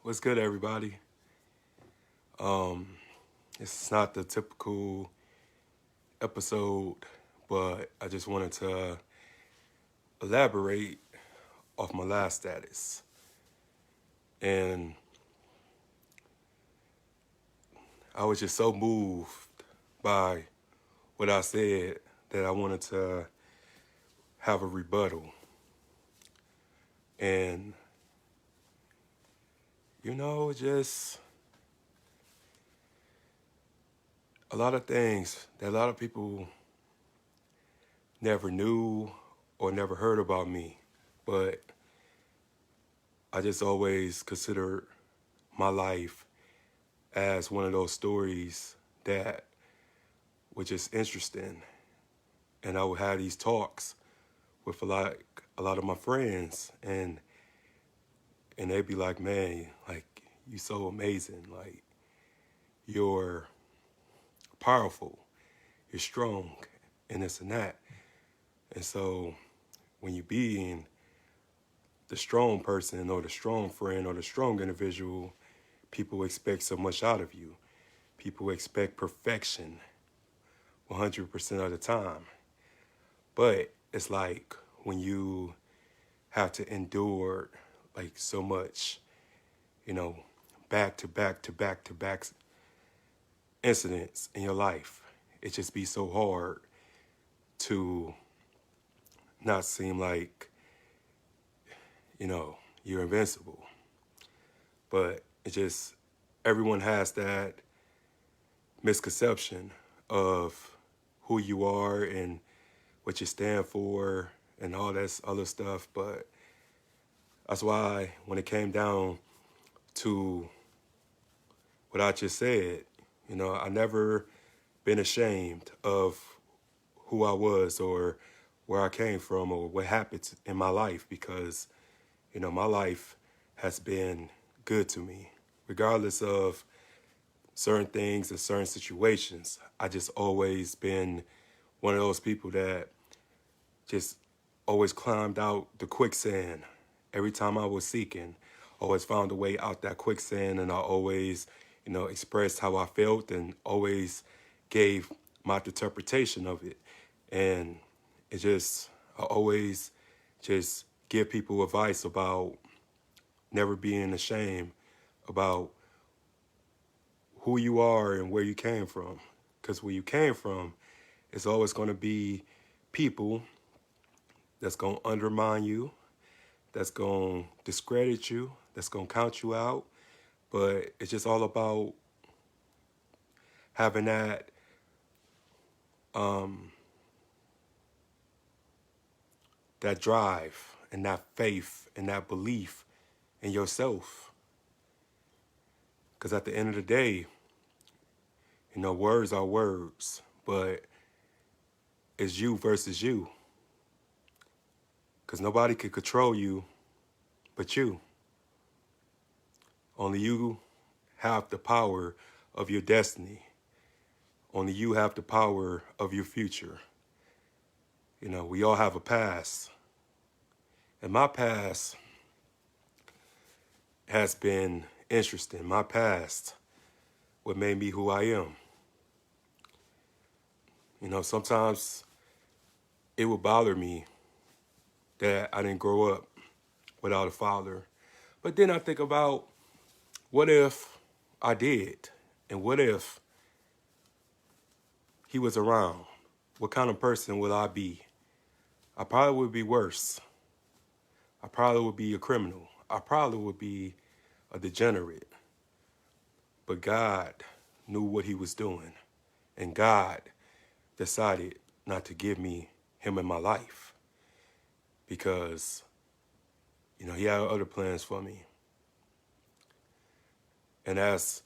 What's good, everybody? Um, it's not the typical episode, but I just wanted to elaborate off my last status. And I was just so moved by what I said that I wanted to have a rebuttal. And, just a lot of things that a lot of people never knew or never heard about me. But I just always considered my life as one of those stories that were just interesting. And I would have these talks with a lot of my friends and they'd be like, man, like you so amazing. Like you're powerful, you're strong, and this and that. And so when you being the strong person or the strong friend or the strong individual, people expect so much out of you. People expect perfection 100% of the time. But it's like when you have to endure like so much, you know, back to back to back to back incidents in your life, it just be so hard to not seem like, you're invincible. But it just, everyone has that misconception of who you are and what you stand for and all that other stuff. But that's why when it came down to what I just said, I never been ashamed of who I was or where I came from or what happened in my life because, my life has been good to me. Regardless of certain things and certain situations, I just always been one of those people that just always climbed out the quicksand. Every time I was seeking, always found a way out that quicksand, and I always, expressed how I felt and always gave my interpretation of it. And it just, I always just give people advice about never being ashamed about who you are and where you came from. Because where you came from, it's always going to be people that's going to undermine you, that's going to discredit you, that's going to count you out. But it's just all about having that drive and that faith and that belief in yourself. Because at the end of the day, words are words, but it's you versus you. Because nobody can control you but you. Only you have the power of your destiny. Only you have the power of your future. We all have a past. And my past has been interesting. My past, what made me who I am. Sometimes it would bother me that I didn't grow up without a father. But then I think about what if I did? And what if he was around? What kind of person would I be? I probably would be worse. I probably would be a criminal. I probably would be a degenerate. But God knew what he was doing. And God decided not to give me him in my life because, he had other plans for me. And as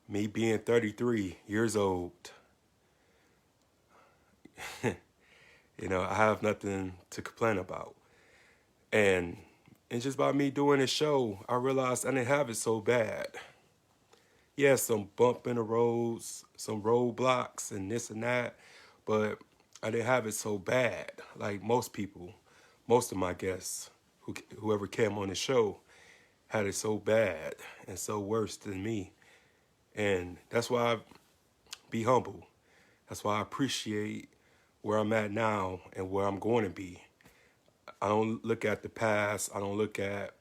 me being 33 years old, I have nothing to complain about. And just by me doing this show, I realized I didn't have it so bad. Yeah, some bump in the roads, some roadblocks and this and that, but I didn't have it so bad like most people, most of my guests, whoever came on the show. had it so bad and so worse than me. And that's why I be humble. That's why I appreciate where I'm at now and where I'm going to be. I don't look at the past. I don't look at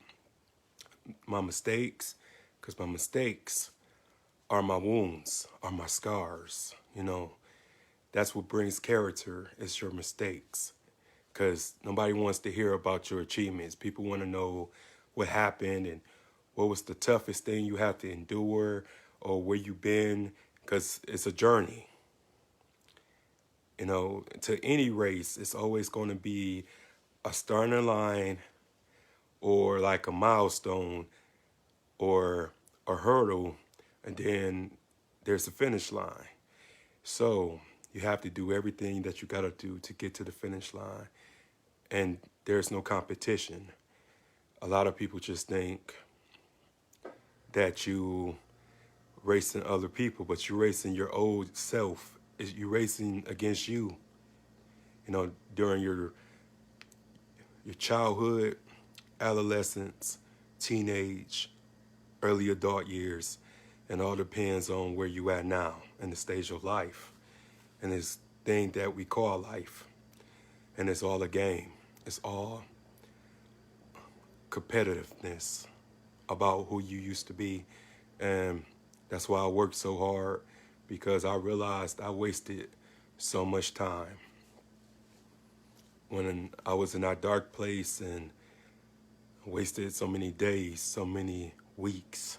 my mistakes, because my mistakes are my wounds, are my scars. That's what brings character, is your mistakes. Because nobody wants to hear about your achievements. People want to know what happened and what was the toughest thing you had to endure, or where you been, because it's a journey. To any race, it's always going to be a starting line, or like a milestone, or a hurdle, and then there's a finish line. So you have to do everything that you got to do to get to the finish line, and there's no competition. A lot of people just think that you racing other people, but you're racing your old self. You're racing against you. During your childhood, adolescence, teenage, early adult years, and all depends on where you at now in the stage of life, and this thing that we call life. And it's all a game. It's all competitiveness about who you used to be. And that's why I worked so hard, because I realized I wasted so much time when I was in that dark place, and wasted so many days, so many weeks,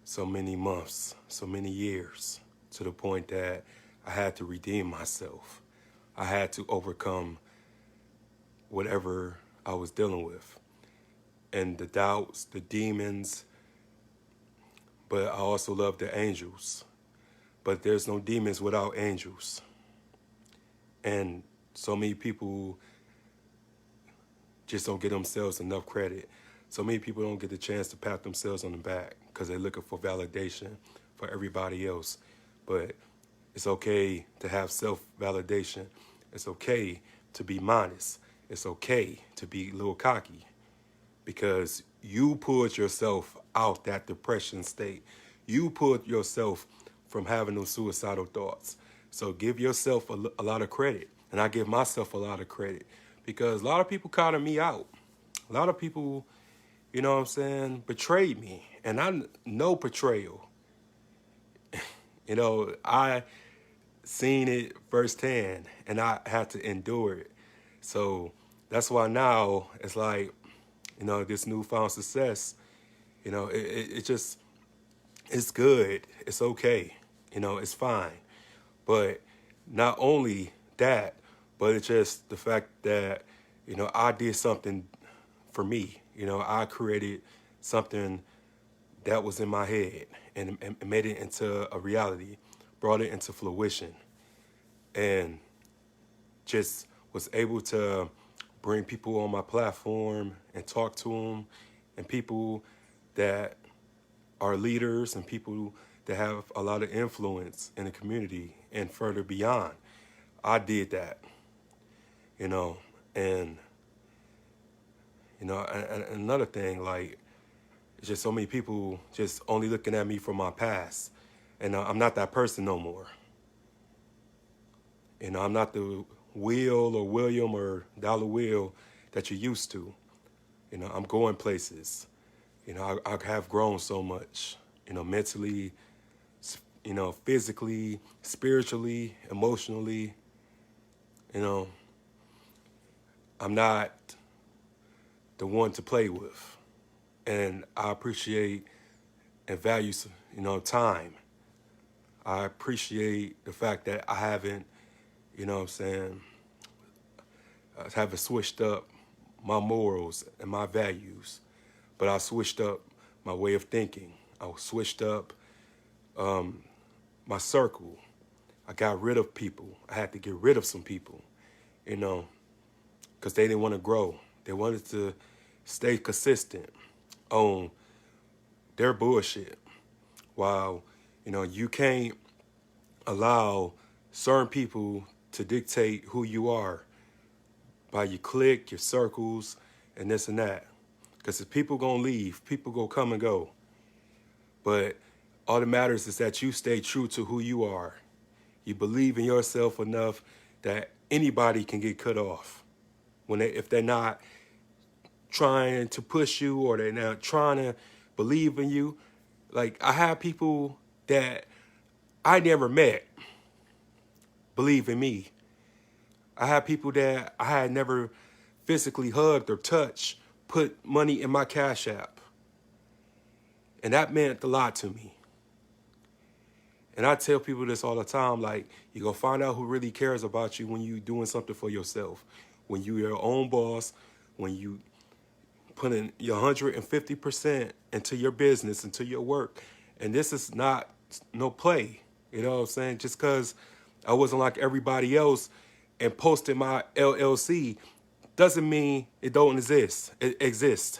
so many months, so many years, to the point that I had to redeem myself. I had to overcome whatever I was dealing with, and the doubts, the demons, but I also love the angels. But there's no demons without angels. And so many people just don't give themselves enough credit. So many people don't get the chance to pat themselves on the back, because they're looking for validation for everybody else. But it's okay to have self-validation. It's okay to be modest. It's okay to be a little cocky, because you pulled yourself out that depression state. You pulled yourself from having those suicidal thoughts. So give yourself a lot of credit. And I give myself a lot of credit, because a lot of people counted me out. A lot of people, betrayed me. And I know betrayal. I seen it firsthand, and I had to endure it. So that's why now it's like, this newfound success, it just, it's good. It's okay. It's fine. But not only that, but it's just the fact that, I did something for me. I created something that was in my head, and made it into a reality, brought it into fruition, and just was able to bring people on my platform and talk to them, and people that are leaders, and people that have a lot of influence in the community and further beyond. I did that, and and another thing, like, it's just so many people just only looking at me from my past, and I'm not that person no more. I'm not the Will or William or Dollar Will that you used to. I'm going places. I have grown so much, mentally, physically, spiritually, emotionally. You know, I'm not the one to play with. And I appreciate and value, time. I appreciate the fact that I haven't, I haven't switched up my morals and my values, but I switched up my way of thinking. I switched up my circle. I got rid of people. I had to get rid of some people, because they didn't want to grow. They wanted to stay consistent on their bullshit. While, you can't allow certain people to dictate who you are by your clique, your circles, and this and that. Because if people gonna leave, people gonna come and go. But all that matters is that you stay true to who you are. You believe in yourself enough that anybody can get cut off. If they're not trying to push you or they're not trying to believe in you. Like, I have people that I never met believe in me. I have people that I had never physically hugged or touched put money in my Cash App. And that meant a lot to me. And I tell people this all the time, like, you're going to find out who really cares about you when you're doing something for yourself. When you're your own boss, when you put in your 150% into your business, into your work. And this is not no play. You know what I'm saying? Just because I wasn't like everybody else and posted my LLC doesn't mean it don't exist. It exists.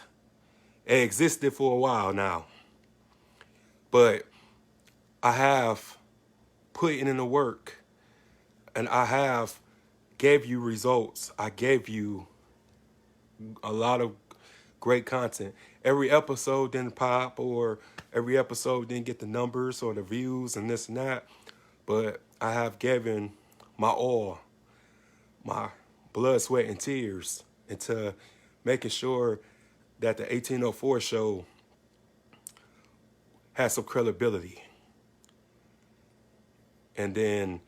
It existed for a while now. But I have put in the work and I have gave you results. I gave you a lot of great content. Every episode didn't pop or every episode didn't get the numbers or the views and this and that. But I have given my all, my blood, sweat, and tears into making sure that the 1804 show has some credibility. And then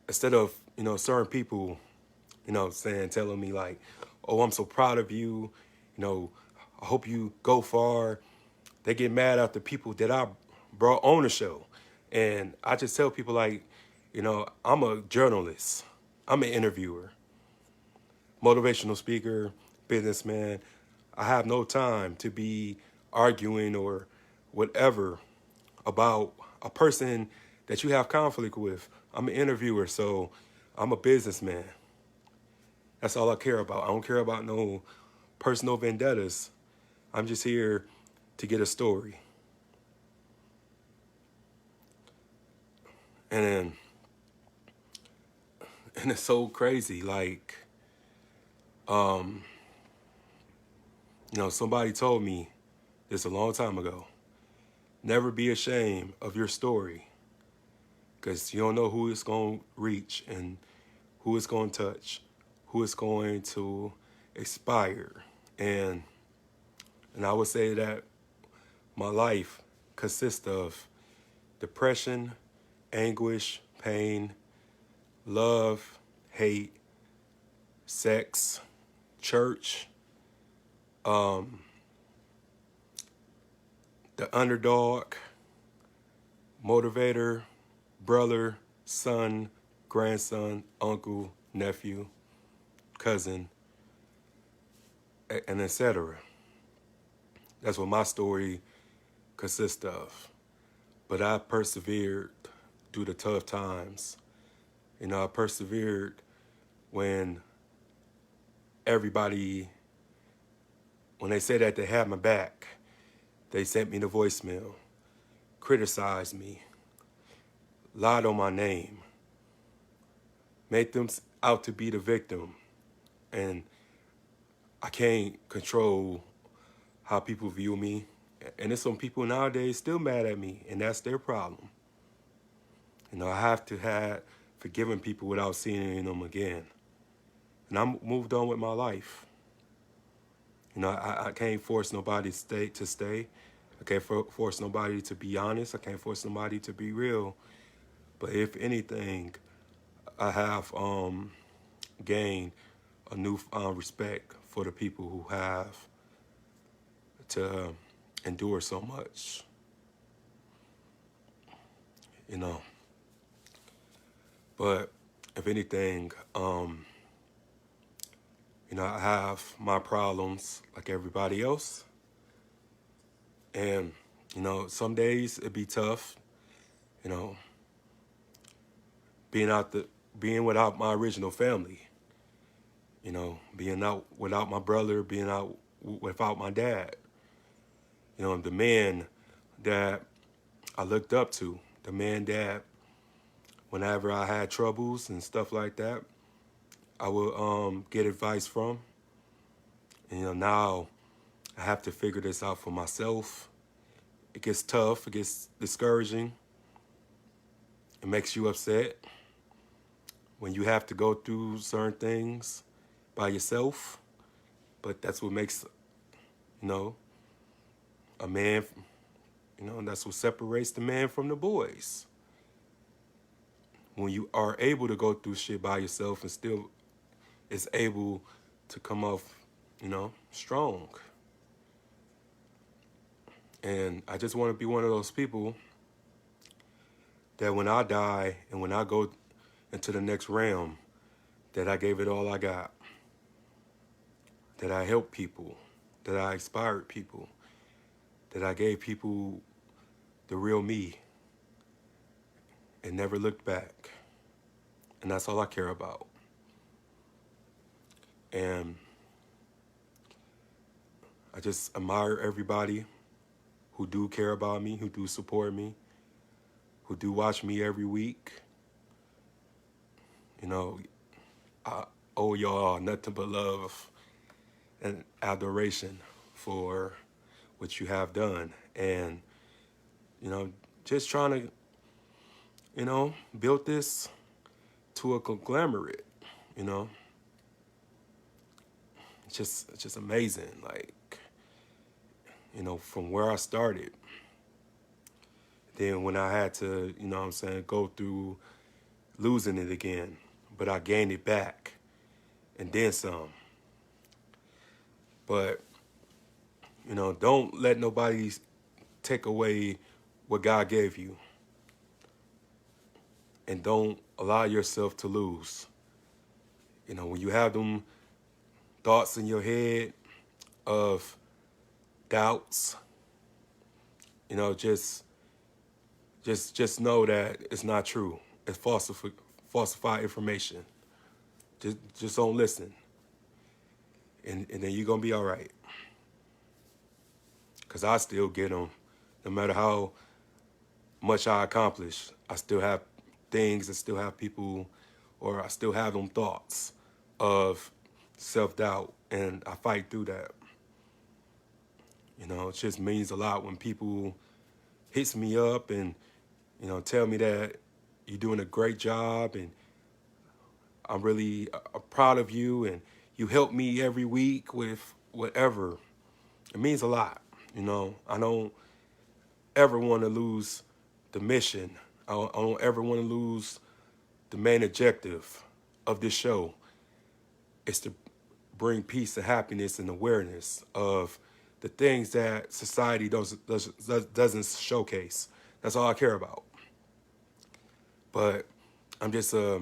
instead of, certain people, telling me like, oh, I'm so proud of you, I hope you go far. They get mad at the people that I brought on the show. And I just tell people like, I'm a journalist. I'm an interviewer, motivational speaker, businessman. I have no time to be arguing or whatever about a person that you have conflict with. I'm an interviewer, so I'm a businessman. That's all I care about. I don't care about no personal vendettas. I'm just here to get a story. And it's so crazy. Like, somebody told me this a long time ago. Never be ashamed of your story, because you don't know who it's going to reach and who it's going to touch, who it's going to inspire. And I would say that my life consists of depression, anguish, pain, love, hate, sex, church, the underdog, motivator, brother, son, grandson, uncle, nephew, cousin, and etc. That's what my story consists of. But I persevered through the tough times. I persevered when when they said that they had my back, they sent me the voicemail, criticized me, lied on my name, made them out to be the victim. And I can't control how people view me. And there's some people nowadays still mad at me, and that's their problem. I have to have forgiven people without seeing them again. And I moved on with my life. I can't force nobody to stay. I can't force nobody to be honest. I can't force nobody to be real. But if anything, I have gained a new respect for the people who have to endure so much. But if anything, I have my problems like everybody else. And, some days it'd be tough, being without my original family, being out without my brother, being out without my dad, the man that I looked up to, the man that whenever I had troubles and stuff like that, I would get advice from. And now I have to figure this out for myself. It gets tough. It gets discouraging. It makes you upset when you have to go through certain things by yourself. But that's what makes, you know, a man, and that's what separates the man from the boys. When you are able to go through shit by yourself and still is able to come off, strong. And I just want to be one of those people that when I die and when I go into the next realm, that I gave it all I got, that I helped people, that I inspired people, that I gave people the real me and never looked back. And that's all I care about. And I just admire everybody who do care about me, who do support me, who do watch me every week. I owe y'all nothing but love and adoration for what you have done. And, just trying to, build this to a conglomerate, It's just amazing. Like, from where I started. Then when I had to, go through losing it again, but I gained it back and then some. But, don't let nobody take away what God gave you. And don't allow yourself to lose. When you have them thoughts in your head of doubts, just know that it's not true. It's falsified information. Just don't listen. And then you're going to be all right. Because I still get them. No matter how much I accomplish, I still have things, I still have people, or I still have them thoughts of self-doubt. And I fight through that. It just means a lot when people hits me up and, tell me that you're doing a great job and I'm really proud of you and you help me every week with whatever. It means a lot. I don't ever want to lose the mission. I don't ever want to lose the main objective of this show. It's to bring peace and happiness and awareness of the things that society doesn't showcase. That's all I care about. But I'm just a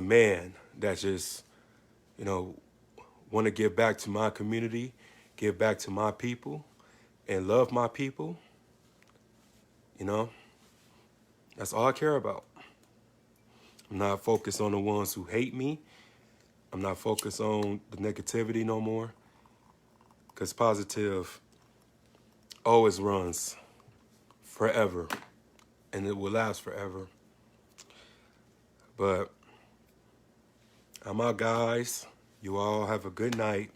man that just, want to give back to my community, give back to my people, and love my people. That's all I care about. I'm not focused on the ones who hate me. I'm not focused on the negativity no more. Because positive always runs forever. And it will last forever. But I'm out, guys. You all have a good night.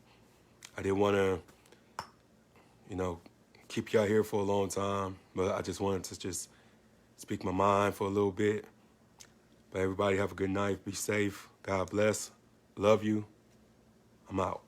I didn't want to, keep y'all here for a long time. But I just wanted to just speak my mind for a little bit. But everybody have a good night. Be safe. God bless. Love you. I'm out.